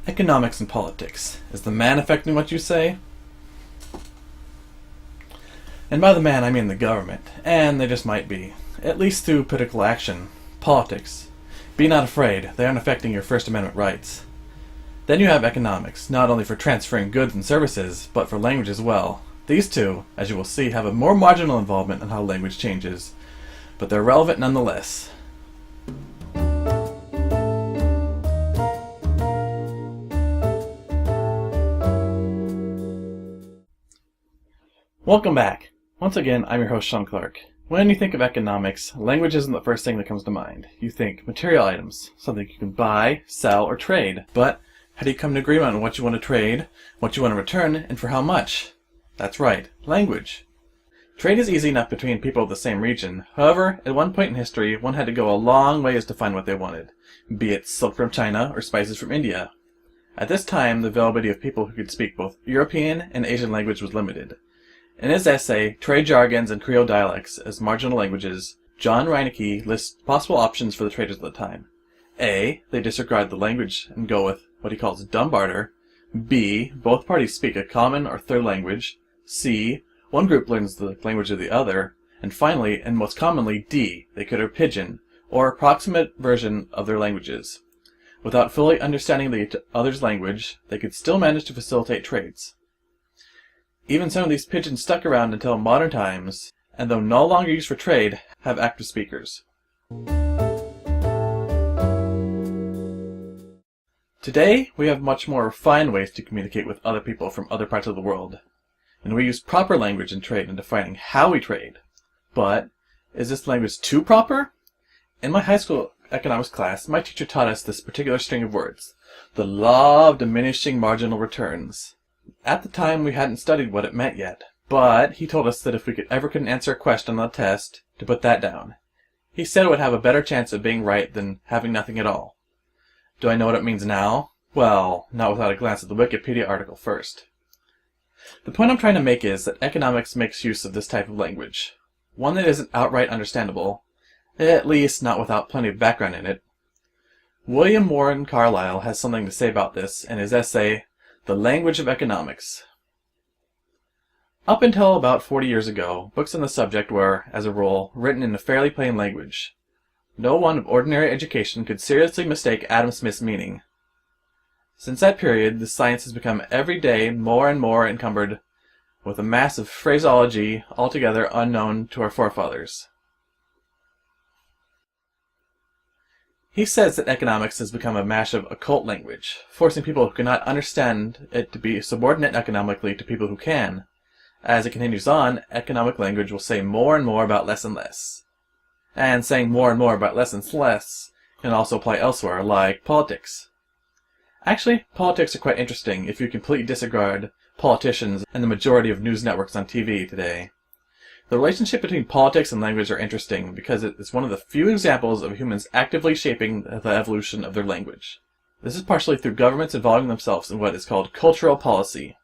Economics and politics. Is the man affecting what you say? And by the man, I mean the government. And they just might be. At least through political action. Politics. Be not afraid, they aren't affecting your First Amendment rights. Then you have economics, not only for transferring goods and services, but for language as well. These two, as you will see, have a more marginal involvement in how language changes. But they're relevant nonetheless. Welcome back. Once again, I'm your host, Sean Clark. When you think of economics, language isn't the first thing that comes to mind. You think material items, something you can buy, sell, or trade. But how do you come to agreement on what you want to trade, what you want to return, and for how much? That's right, language. Trade is easy enough between people of the same region. However, at one point in history, one had to go a long ways to find what they wanted, be it silk from China or spices from India. At this time, the availability of people who could speak both European and Asian language was limited. In his essay, Trade Jargons and Creole Dialects as Marginal Languages, John Reinecke lists possible options for the traders at the time. A. They disregard the language and go with what he calls dumb barter. B. Both parties speak a common or third language. C. One group learns the language of the other. And finally, and most commonly, D. They could learn pidgin, or approximate version of their languages. Without fully understanding the other's language, they could still manage to facilitate trades. Even some of these pidgins stuck around until modern times, and though no longer used for trade, have active speakers. Today, we have much more refined ways to communicate with other people from other parts of the world, and we use proper language in trade in defining how we trade. But, is this language too proper? In my high school economics class, my teacher taught us this particular string of words, the law of diminishing marginal returns. At the time, we hadn't studied what it meant yet, but he told us that if we ever couldn't answer a question on the test, to put that down. He said it would have a better chance of being right than having nothing at all. Do I know what it means now? Well, not without a glance at the Wikipedia article first. The point I'm trying to make is that economics makes use of this type of language, one that isn't outright understandable, at least not without plenty of background in it. William Warren Carlyle has something to say about this in his essay, The Language of Economics. Up until about 40 years ago, books on the subject were, as a rule, written in a fairly plain language. No one of ordinary education could seriously mistake Adam Smith's meaning. Since that period, the science has become every day more and more encumbered with a mass of phraseology altogether unknown to our forefathers. He says that economics has become a mash of occult language, forcing people who cannot understand it to be subordinate economically to people who can. As it continues on, economic language will say more and more about less and less. And saying more and more about less and less can also apply elsewhere, like politics. Actually, politics are quite interesting if you completely disregard politicians and the majority of news networks on TV today. The relationship between politics and language are interesting because it is one of the few examples of humans actively shaping the evolution of their language. This is partially through governments involving themselves in what is called cultural policy.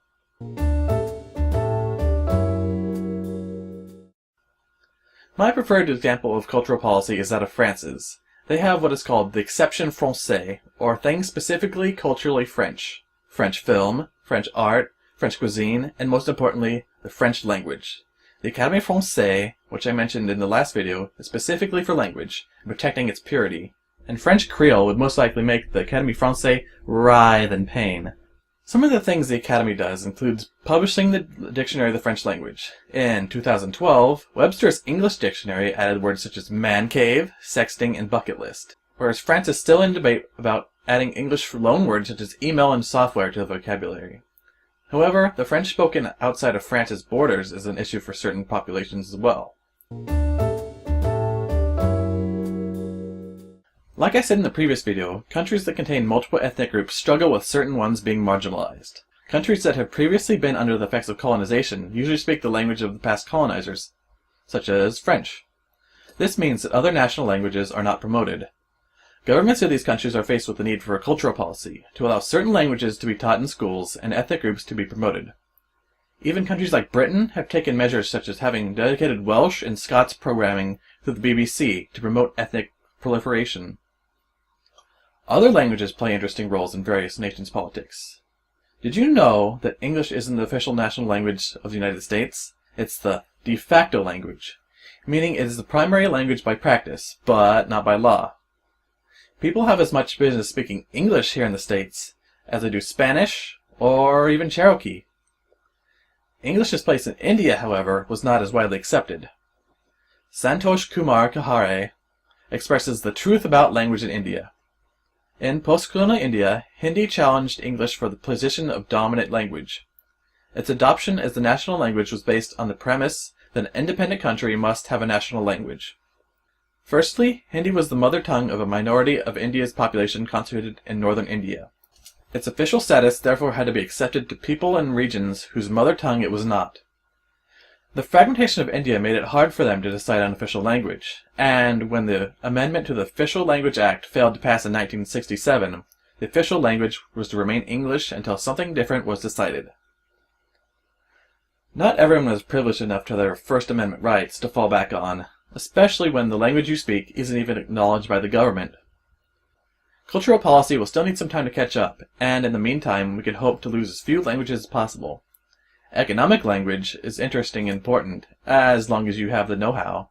My preferred example of cultural policy is that of France's. They have what is called the exception français, or things specifically culturally French. French film, French art, French cuisine, and most importantly, the French language. The Académie Française, which I mentioned in the last video, is specifically for language, and protecting its purity. And French Creole would most likely make the Académie Française writhe in pain. Some of the things the Academy does includes publishing the Dictionary of the French Language. In 2012, Webster's English Dictionary added words such as man cave, sexting, and bucket list, whereas France is still in debate about adding English loanwords such as email and software to the vocabulary. However, the French spoken outside of France's borders is an issue for certain populations as well. Like I said in the previous video, countries that contain multiple ethnic groups struggle with certain ones being marginalized. Countries that have previously been under the effects of colonization usually speak the language of the past colonizers, such as French. This means that other national languages are not promoted. Governments of these countries are faced with the need for a cultural policy to allow certain languages to be taught in schools and ethnic groups to be promoted. Even countries like Britain have taken measures such as having dedicated Welsh and Scots programming through the BBC to promote ethnic proliferation. Other languages play interesting roles in various nations' politics. Did you know that English isn't the official national language of the United States? It's the de facto language, meaning it is the primary language by practice, but not by law. People have as much business speaking English here in the States as they do Spanish or even Cherokee. English's place in India, however, was not as widely accepted. Santosh Kumar Kahare expresses the truth about language in India. In post-colonial India, Hindi challenged English for the position of dominant language. Its adoption as the national language was based on the premise that an independent country must have a national language. Firstly, Hindi was the mother tongue of a minority of India's population concentrated in northern India. Its official status therefore had to be accepted to people and regions whose mother tongue it was not. The fragmentation of India made it hard for them to decide on official language, and when the amendment to the Official Language Act failed to pass in 1967, the official language was to remain English until something different was decided. Not everyone is privileged enough to their First Amendment rights to fall back on, especially when the language you speak isn't even acknowledged by the government. Cultural policy will still need some time to catch up, and in the meantime we can hope to lose as few languages as possible. Economic language is interesting and important, as long as you have the know-how.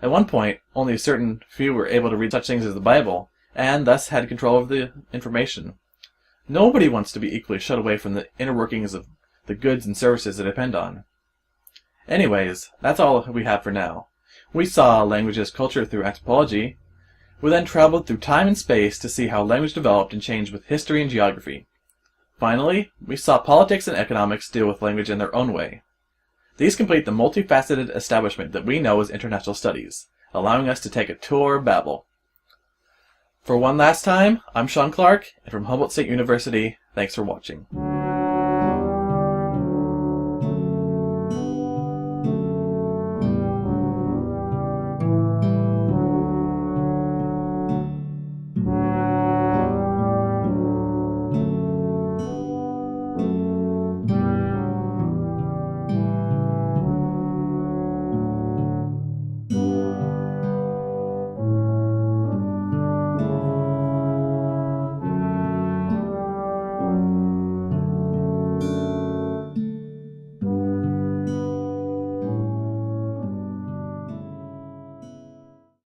At one point, only a certain few were able to read such things as the Bible, and thus had control over the information. Nobody wants to be equally shut away from the inner workings of the goods and services they depend on. Anyways, that's all we have for now. We saw language as culture through anthropology. We then traveled through time and space to see how language developed and changed with history and geography. Finally, we saw politics and economics deal with language in their own way. These complete the multifaceted establishment that we know as international studies, allowing us to take a tour of Babel. For one last time, I'm Sean Clark, and from Humboldt State University, thanks for watching.